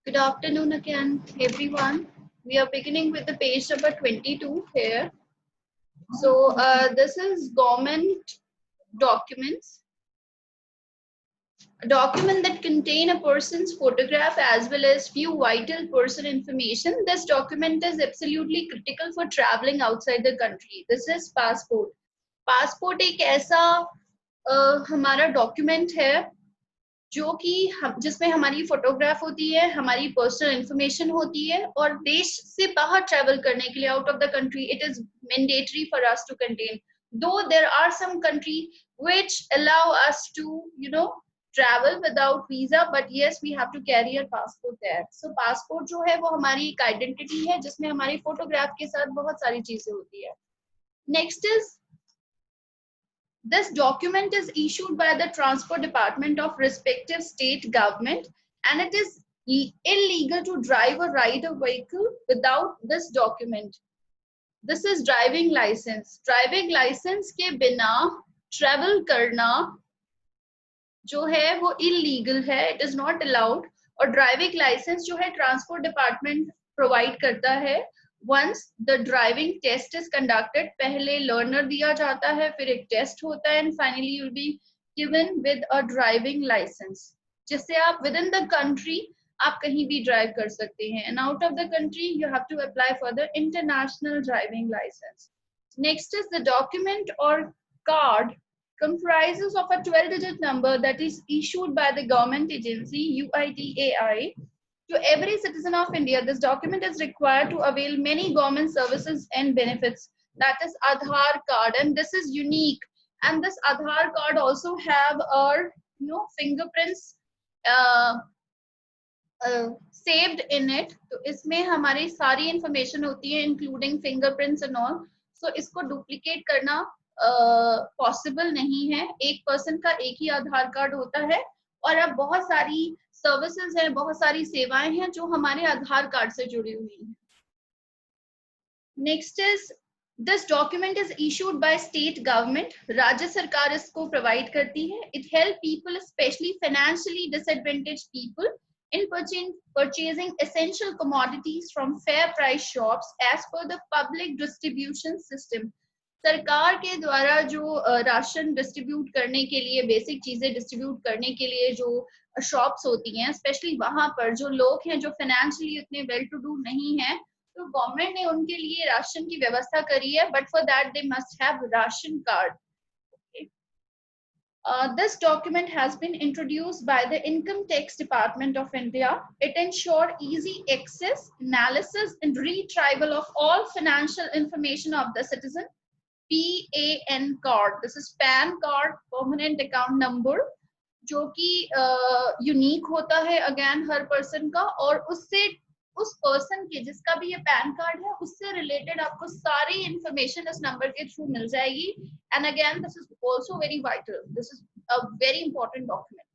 Good afternoon again, everyone. We are beginning with the page number 22 here. So this is government documents. A document that contain a person's photograph as well as few vital person information. This document is absolutely critical for traveling outside the country. This is passport. Passport एक ऐसा हमारा document है जो कि जिसमें हमारी photograph होती है, हमारी पर्सनल इंफॉर्मेशन होती है और देश से बाहर ट्रैवल करने के लिए out of the country it is mandatory for us to contain though there are some country which allow us to travel without visa, but yes we have to carry a passport there. So passport जो है वो हमारी एक identity है जिसमें हमारी photograph के साथ बहुत सारी चीजें होती है. Next is this document is issued by the Transport Department of respective state government, and it is illegal to drive or ride a vehicle without this document. This is driving license. Driving license के बिना travel करना जो है वो illegal है. It is not allowed. और driving license जो है Transport Department provide करता है. Once the driving test is conducted, पहले learner दिया जाता है, फिर एक test होता है, and finally you'll be given with a driving license, जिससे आप within the country आप कहीं भी drive कर सकते हैं, and out of the country you have to apply for the international driving license. Next is the document or card comprises of a 12-digit number that is issued by the government agency UIDAI to every citizen of India. This document is required to avail many government services and benefits. That is Aadhaar card, and this is unique. And this Aadhaar card also have our fingerprints saved in it. तो इसमें हमारी सारी information होती है, including fingerprints and all. So इसको duplicate करना possible नहीं है. एक पर्सन का एक ही आधार कार्ड होता है और अब बहुत सारी सर्विसेज हैं, बहुत सारी सेवाएं हैं जो हमारे आधार कार्ड से जुड़ी हुई हैं. Next is this document is issued by state government. राज्य सरकार इसको प्रोवाइड करती है. It help people specially financially disadvantaged people in purchasing essential commodities from fair price shops as per the public distribution system. सरकार के द्वारा जो ration distribute करने के लिए, बेसिक चीजें डिस्ट्रीब्यूट करने के लिए जो शॉप्स होती हैं, स्पेशली वहां पर जो लोग हैं जो फाइनेंशियली उतने वेल टू डू नहीं है, तो गवर्नमेंट ने उनके लिए राशन की व्यवस्था करी है, but for that they must have ration card. This document has been introduced by the Income Tax Department of India. It ensures easy access, analysis, and retrieval of all financial information of the citizen. PAN card. This is PAN card, permanent account number, जो कि unique होता है again हर person का, और उससे उस person के जिसका भी ये पैन कार्ड है उससे रिलेटेड आपको सारी इंफॉर्मेशन इस नंबर के थ्रू मिल जाएगी. And again this is also very vital. This is a very important document.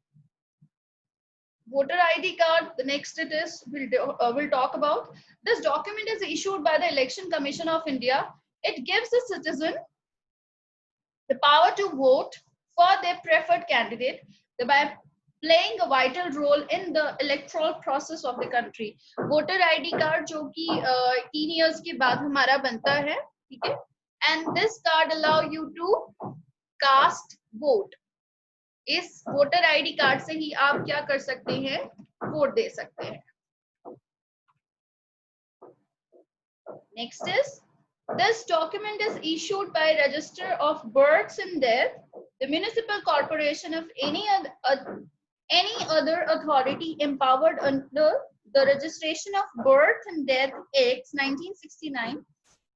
Voter ID card, the next it is we'll talk about. This document is issued by the Election Commission of India. It gives the citizen the power to vote for their preferred candidate, thereby playing a vital role in the electoral process of the country. Voter ID card जो कि 3 years के बाद हमारा बनता है, ठीक है? And this card allow you to cast vote. इस वोटर आईडी कार्ड से ही आप क्या कर सकते हैं, वोट दे सकते हैं. Next is this document is issued by Register of Births and Death, the municipal corporation of any other authority empowered under the Registration of Birth and Death Act 1969.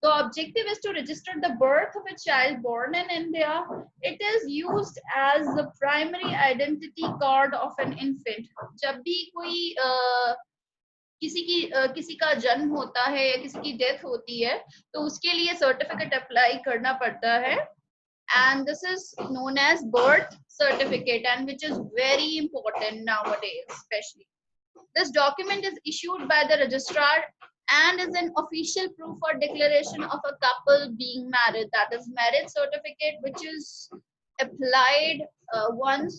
The objective is to register the birth of a child born in India. It is used as the primary identity card of an infant. जब भी कोई किसी का जन्म होता है या किसी की डेथ होती है तो उसके लिए सर्टिफिकेट अप्लाई करना पड़ता है, and this is known as birth certificate, and which is very important nowadays especially. This document is issued by the registrar and is an official proof or declaration of a couple being married. That is marriage certificate, which is applied once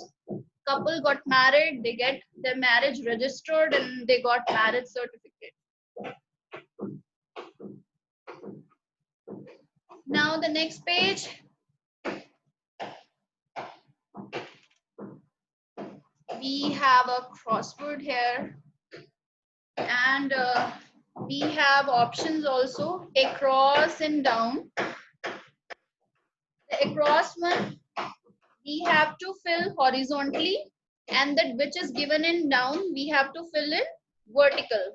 couple got married, they get their marriage registered and they got marriage certificate. Now the next page. We have a crossword here, and we have options also, across and down. The across one we have to fill horizontally, and that which is given in down we have to fill in vertical.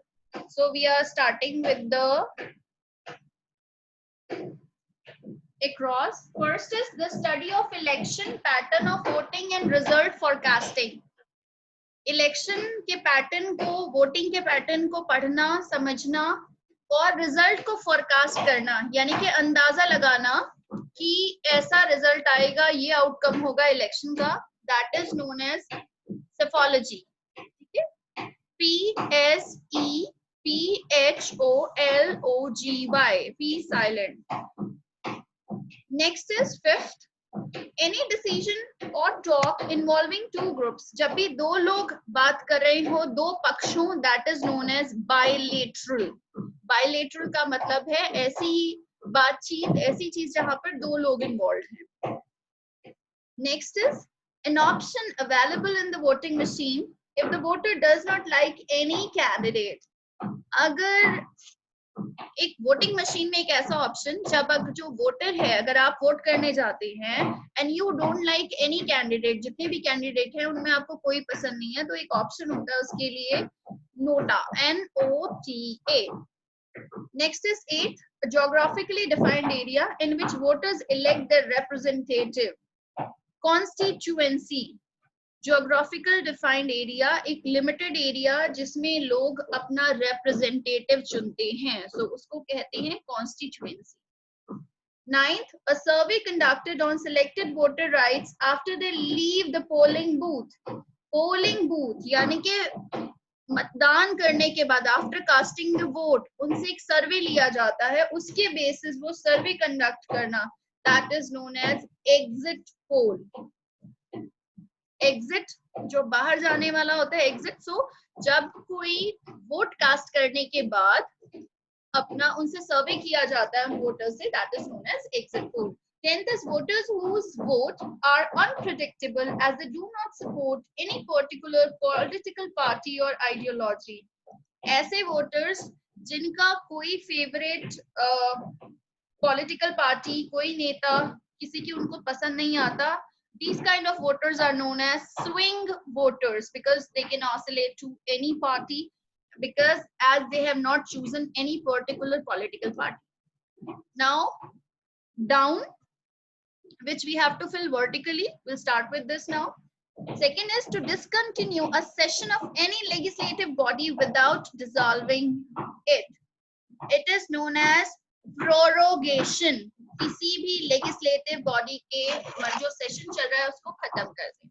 So we are starting with the across. First is the study of election, pattern of voting and result forecasting. Election के pattern को, voting के pattern को पढ़ना, समझना और result को forecast करना, यानी कि अंदाजा लगाना कि ऐसा रिजल्ट आएगा, ये आउटकम होगा इलेक्शन का, that is known as psephology. ठीक है, PSEPHOLOGY, P silent. Next is fifth, any decision or talk involving two groups. जब भी दो लोग बात कर रहे हो, दो पक्षों, that is known as bilateral. Bilateral का मतलब है ऐसी बातचीत, ऐसी चीज जहां पर दो लोग involved हैं. Next is an option available in the voting machine if the voter does not like any candidate. अगर एक वोटिंग मशीन में एक ऐसा ऑप्शन, जब जो वोटर है, अगर आप वोट करने जाते हैं and you don't like any candidate, जितने भी कैंडिडेट हैं उनमें आपको कोई पसंद नहीं है, तो एक ऑप्शन होता है उसके लिए NOTA, NOTA. Next is 8th, geographically defined area in which voters elect their representative. Constituency, geographical defined area, एक लिमिटेड एरिया जिसमें लोग अपना रिप्रेजेंटेटिव चुनते हैं, सो उसको कहते हैं constituency. 9th, a survey conducted on selected voter rights after they leave the polling booth. Polling booth यानी कि मतदान करने के बाद, आफ्टर कास्टिंग द वोट, उनसे एक सर्वे लिया जाता है, उसके बेसिस वो सर्वे कंडक्ट करना, that is known as exit poll. Exit जो बाहर जाने वाला होता है, एग्जिट. सो जब कोई वोट कास्ट करने के बाद अपना उनसे सर्वे किया जाता है वोटर्स से, that is known as exit poll. 10th is voters whose vote are unpredictable as they do not support any particular political party or ideology. ऐसे वोटर्स जिनका कोई फेवरेट पॉलिटिकल पार्टी, कोई नेता, किसी की उनको पसंद नहीं आता, these kind of voters are known as swing voters because they can oscillate to any party because as they have not chosen any particular political party. Now down, which we have to fill vertically, we'll start with this now. Second is to discontinue a session of any legislative body without dissolving it. It is known as prorogation. किसी भी legislative body के जो session चल रहा है उसको खत्म कर दें.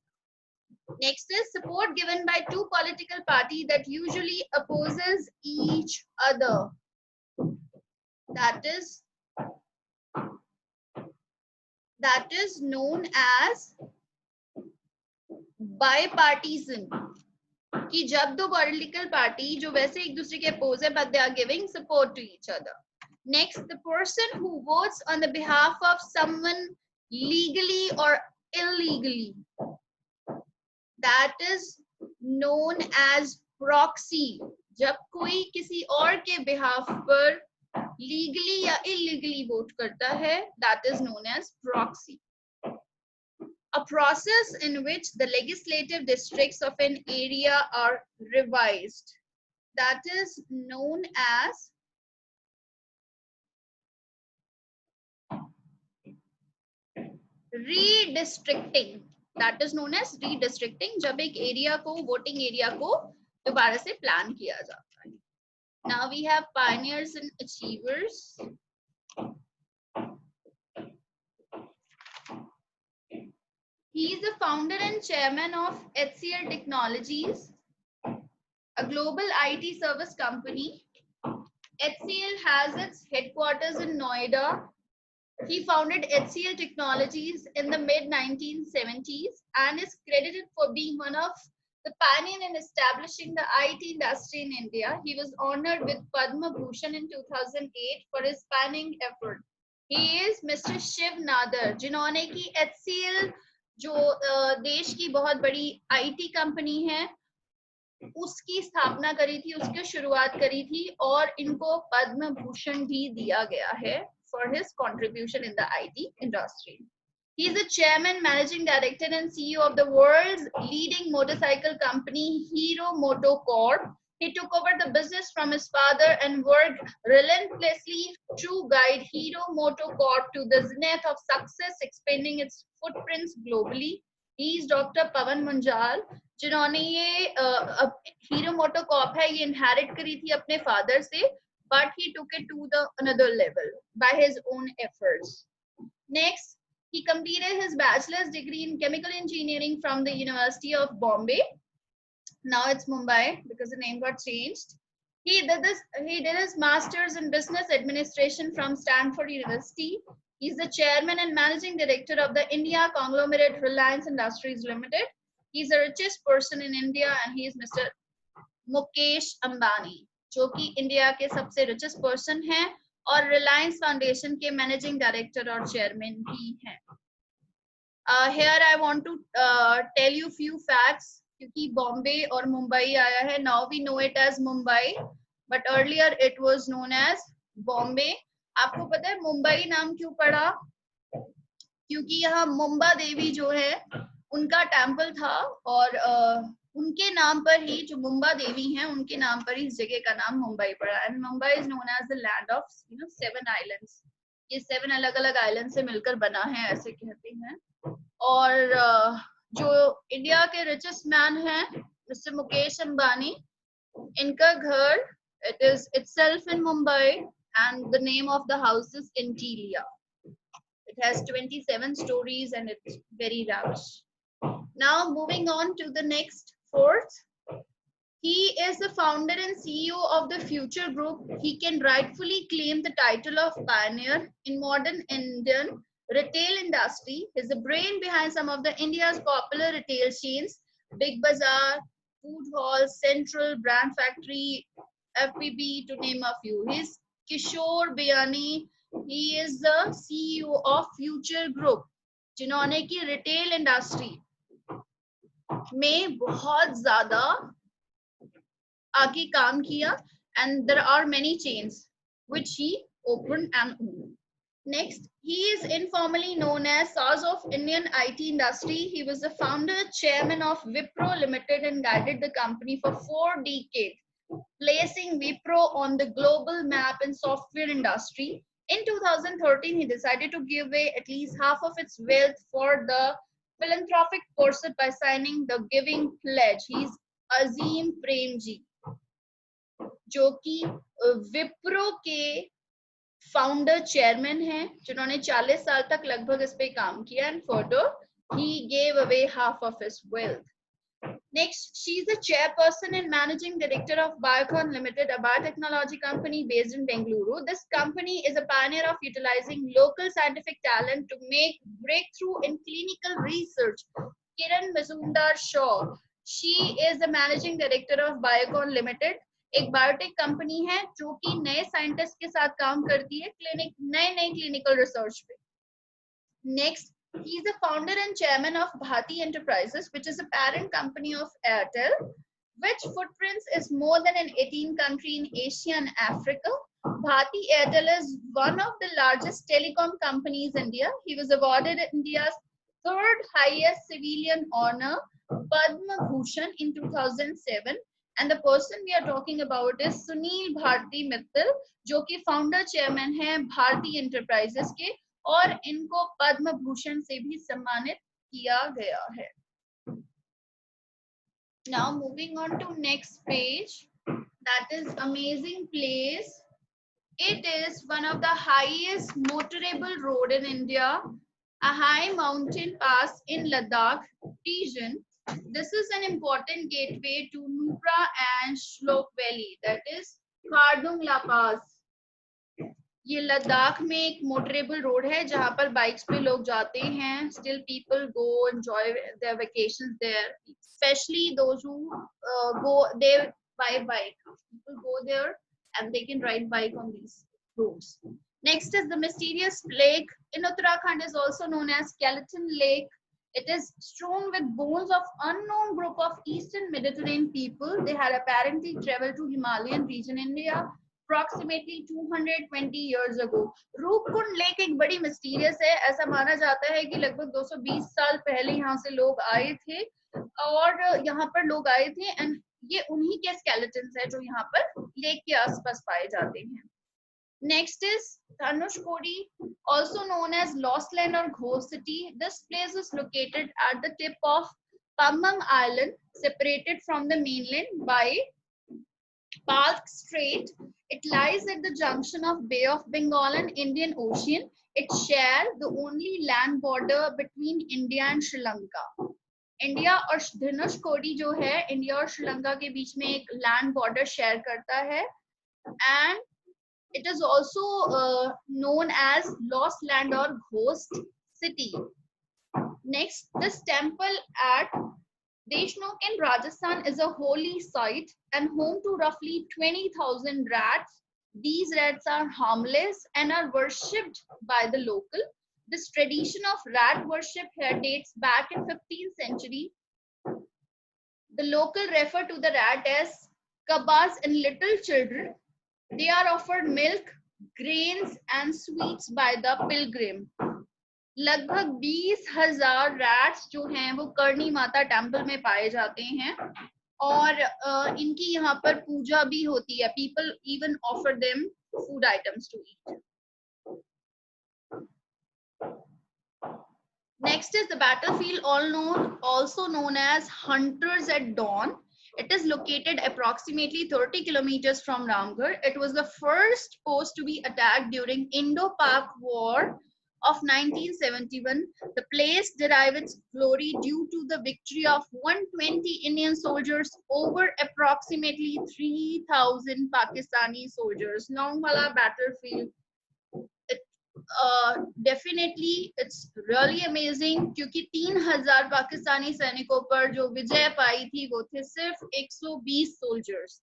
Next is support given by two political parties that usually opposes each other. That is known as bipartisan. कि जब दो पॉलिटिकल पार्टी जो वैसे एक दूसरे के अपोज है, but they are giving support to each other. Next, the person who votes on the behalf of someone legally or illegally, that is known as proxy. जब कोई किसी और के behalf पर legally या illegally vote करता है, that is known as proxy. A process in which the legislative districts of an area are revised, that is known as redistricting. That is known as redistricting, जब एक area को, voting area को दोबारा से plan किया जाता है. Now we have pioneers and achievers. He is the founder and chairman of HCL Technologies, a global IT service company. HCL has its headquarters in Noida. He founded HCL Technologies in the mid-1970s and is credited for being one of the pioneer in establishing the IT industry in India. He was honored with Padma Bhushan in 2008 for his pioneering effort. He is Mr. Shiv Nadar, जिन्होंने की HCL जो देश की बहुत बड़ी IT company है उसकी स्थापना करी थी, उसकी शुरुआत करी थी और इनको पद्म भूषण भी दिया गया है for his contribution in the IT industry. He is the chairman, managing director, and CEO of the world's leading motorcycle company, Hero MotoCorp. He took over the business from his father and worked relentlessly to guide Hero MotoCorp to the zenith of success, expanding its footprints globally. He is Dr. Pavan Munjal, जिन्होंने ये hero MotoCorp है ये inherit करी थी अपने father से, but he took it to the another level by his own efforts. Next, he completed his bachelor's degree in chemical engineering from the University of Bombay. Now it's Mumbai because the name got changed. He did his master's in business administration from Stanford University. He's the chairman and managing director of the India conglomerate Reliance Industries Limited. He's the richest person in India and he is Mr. Mukesh Ambani, जो कि India के सबसे richest person हैं और Reliance Foundation के managing director और chairman भी हैं. Here I want to tell you few facts क्योंकि बॉम्बे और मुंबई आया है. Now we know it as Mumbai, but earlier it was known as Bombay. आपको पता है मुंबई नाम क्यों पड़ा? क्योंकि यहाँ मुंबा देवी जो है उनका टेम्पल था और उनके नाम पर ही जो मुंबा देवी हैं उनके नाम पर ही इस जगह का नाम मुंबई पड़ा. And Mumbai is known as the land of 7 islands. ये 7 अलग अलग आइलैंड से मिलकर बना है ऐसे कहते हैं. और जो इंडिया के रिचेस्ट मैन हैं मिस्टर मुकेश अंबानी, इनका घर it is itself in Mumbai and the name of the house is Intilia. It has 27 stories and it's very lavish. Now moving on to the next fourth. He is the founder and CEO of the Future Group. He can rightfully claim the title of pioneer in modern Indian retail industry. He is the brain behind some of the India's popular retail chains, Big Bazaar, Food Hall, Central, Brand Factory, FPB, to name a few. He is Kishore Bayani. He is the CEO of Future Group, जिन्होंने की retail industry में बहुत ज्यादा आगे काम किया and there are many chains which he opened and owned. Next, he is informally known as Saz of Indian IT industry. He was the founder, chairman of Wipro Limited and guided the company for 4 decades, placing Wipro on the global map in software industry. In 2013, he decided to give away at least half of its wealth for the philanthropic pursuit by signing the Giving Pledge. He is Azim Premji, जो कि विप्रो के founder chairman हैं जिन्होंने 40 साल तक लगभग इस पे काम किया and further he gave away half of his wealth. Next, she is the chairperson and managing director of Biocon Limited, a biotechnology company based in Bengaluru. This company is a pioneer of utilizing local scientific talent to make breakthrough in clinical research. Kiran Mazumdar Shaw, she is the managing director of Biocon Limited. एक biotech company है जो कि नए scientist के साथ काम करती है नए क्लिनिकल रिसर्च पे. Next, he is the founder and chairman of Bharti Enterprises, which is a parent company of Airtel, which footprints is more than in 18 countries in Asia and Africa. Bharti Airtel is one of the largest telecom companies in India. He was awarded India's 3rd highest civilian honor, Padma Bhushan, in 2007. And the person we are talking about is Sunil Bharti Mittal, जो कि founder chairman है Bharti enterprises के और इनको पद्म भूषण से भी सम्मानित किया गया है. Now moving on to next page, that is Amazing Place. It is one of the highest motorable road in India, a high mountain pass in Ladakh region. This is an important gateway to Nubra and Shlok Valley, that is Khardung La Pass. ये लद्दाख में एक motorable road है जहाँ पर bikes पे लोग जाते हैं. Still people go enjoy their vacations there, especially those who go there by bike. People go there and they can ride bike on these roads. Next is the mysterious lake in Uttarakhand, is also known as Skeleton Lake. It is strewn with bones of unknown group of Eastern Mediterranean people. They had apparently traveled to Himalayan region India approximately 220 years ago. Roopkund lake एक बड़ी mysterious है. ऐसा माना जाता है कि लगभग 220 साल पहले यहाँ से लोग आए थे और यहाँ पर लोग आए थे एंड ये उन्हीं के स्केलेटन्स है जो यहाँ पर लेक के आसपास पाए जाते हैं. Next is Dhanushkodi, also known as Lost Land or Ghost City. This place is located at the tip of Pamang Island, separated from the mainland by Palk Strait. It lies at the junction of Bay of Bengal and Indian Ocean. It shares the only land border between India and Sri Lanka. India और धनुषकोडी जो है India और श्रीलंका के बीच में एक land border share करता है and it is also known as Lost Land or Ghost City. Next, this temple at Deshnok in Rajasthan is a holy site and home to roughly 20,000 rats. These rats are harmless and are worshipped by the local. This tradition of rat worship here dates back in 15th century. The local refer to the rat as kabas and little children. They are offered milk, grains and sweets by the pilgrim. लगभग 20,000 rats जो हैं वो Karni Mata temple में पाए जाते हैं और इनकी यहाँ पर पूजा भी होती है. People even offer them food items to eat. Next is the battlefield, also known as Hunters at Dawn. It is located approximately 30 kilometers from Ramgarh. It was the first post to be attacked during Indo-Pak War of 1971. The place derived its glory due to the victory of 120 Indian soldiers over approximately 3,000 Pakistani soldiers. Longwala battlefield. Definitely it's really amazing क्योंकि 3,000 पाकिस्तानी सैनिकों पर जो विजय पाई थी वो थे सिर्फ 120 soldiers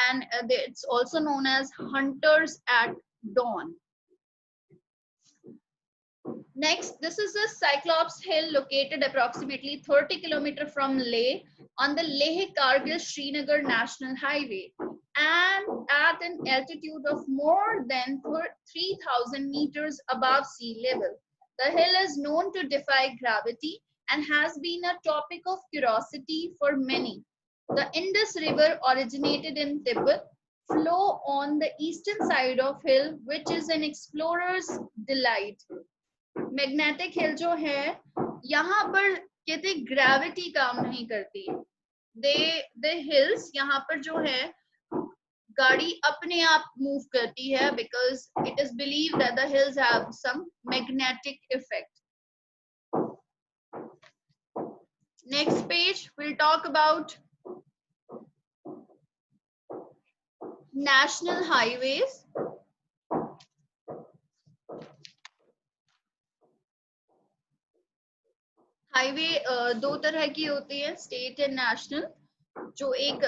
and it's also known as Hunters at Dawn. Next, this is the Cyclops Hill located approximately 30 kilometers from Leh on the Leh-Kargil Srinagar National Highway and at an altitude of more than 3,000 meters above sea level. The hill is known to defy gravity and has been a topic of curiosity for many. The Indus River originated in Tibet, flow on the eastern side of hill, which is an explorer's delight. Magnetic hill जो है यहाँ पर कहते gravity काम नहीं करती. The hills यहाँ पर जो है गाड़ी अपने आप मूव करती है because it is believed that the hills have some magnetic effect. Next page we'll talk about national highways. Highway दो तरह की होती है, स्टेट एंड नेशनल, जो एक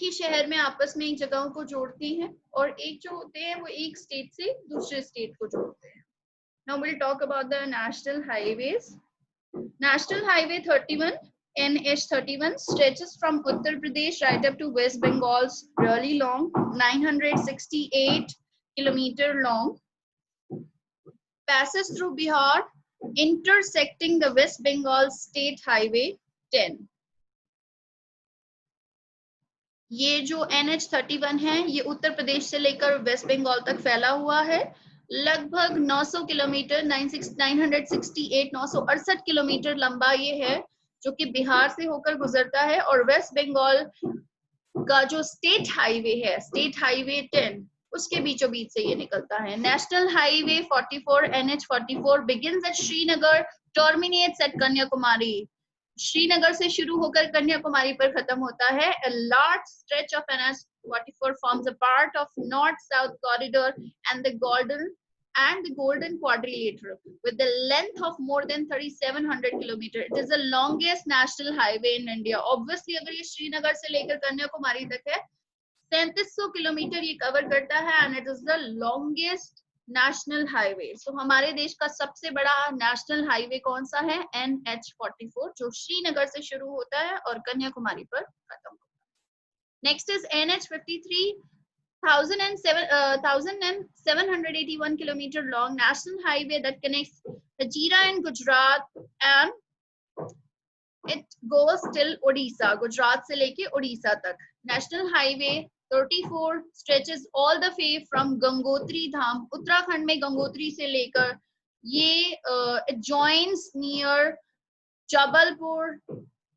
ही शहर में आपस में एक जगहों को जोड़ती हैं और एक जो होते हैं वो एक स्टेट से दूसरे स्टेट को जोड़ते हैं. Now we'll talk about the national highways. National Highway 31 NH31 stretches from Uttar Pradesh right up to West Bengal's really long, 968 kilometer long, passes through Bihar, intersecting the West Bengal State Highway 10. ये जो NH31 है ये उत्तर प्रदेश से लेकर waste Bengal तक फैला हुआ है. लगभग 900 किलोमीटर 968 किलोमीटर लंबा ये है जो कि बिहार से होकर गुजरता है और वेस्ट बंगाल का जो स्टेट हाईवे है, स्टेट हाईवे 10, उसके बीचों बीच से ये निकलता है. National highway 44 NH44 begins at Srinagar, terminates at Kanyakumari. Srinagar से शुरू होकर कन्याकुमारी पर खत्म होता है. A large stretch of NH 44 forms a part of North-South Corridor and the Golden Quadrilateral with the length of more than 3,700 kilometers. It is the longest national highway in India. Obviously, अगर ये श्रीनगर से लेकर कन्याकुमारी तक है, 3700 kilometre ये cover करता है, and it is the longest national highway. So हमारे देश का सबसे बड़ा national highway कौन सा है? NH44, जो श्रीनगर से शुरू होता है और कन्याकुमारी पर खत्म होता है. Next is NH53, 1,781 kilometer long national highway that connects Hajira in Gujarat, and it goes till Odisha, Gujarat se leke Odisha tak. National Highway 34 stretches all the way from Gangotri Dham, Uttarakhand में गंगोत्री से लेकर ये it joins near Jabalpur,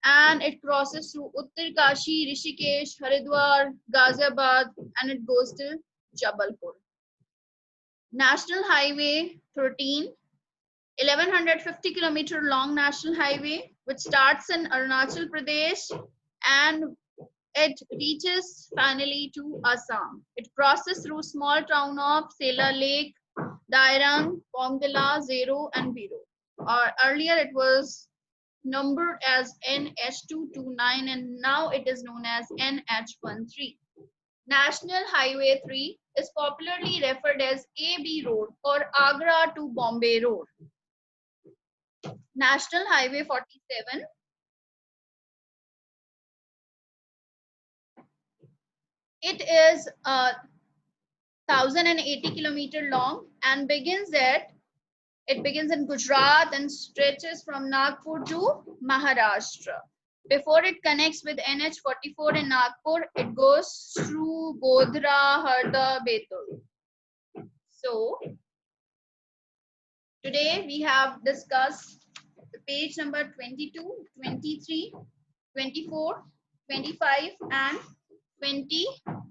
and it crosses through Uttarkashi, Rishikesh, Haridwar, Ghaziabad, and it goes till Jabalpur. National Highway 13, 1150 kilometer long national highway, which starts in Arunachal Pradesh and it reaches finally to Assam. It crosses through small town of Sela Lake, Dairang, Pomdila, Zero, and Biro. Earlier it was numbered as NH229 and now it is known as NH13. National Highway 3 is popularly referred as AB Road or Agra to Bombay Road. National Highway 47 it is 1,080 kilometer long and begins in Gujarat and stretches from Nagpur to Maharashtra. Before it connects with NH44 in Nagpur, it goes through Godhra, Harda, Betul. So today we have discussed the page number 22, 23, 24, 25 and 26.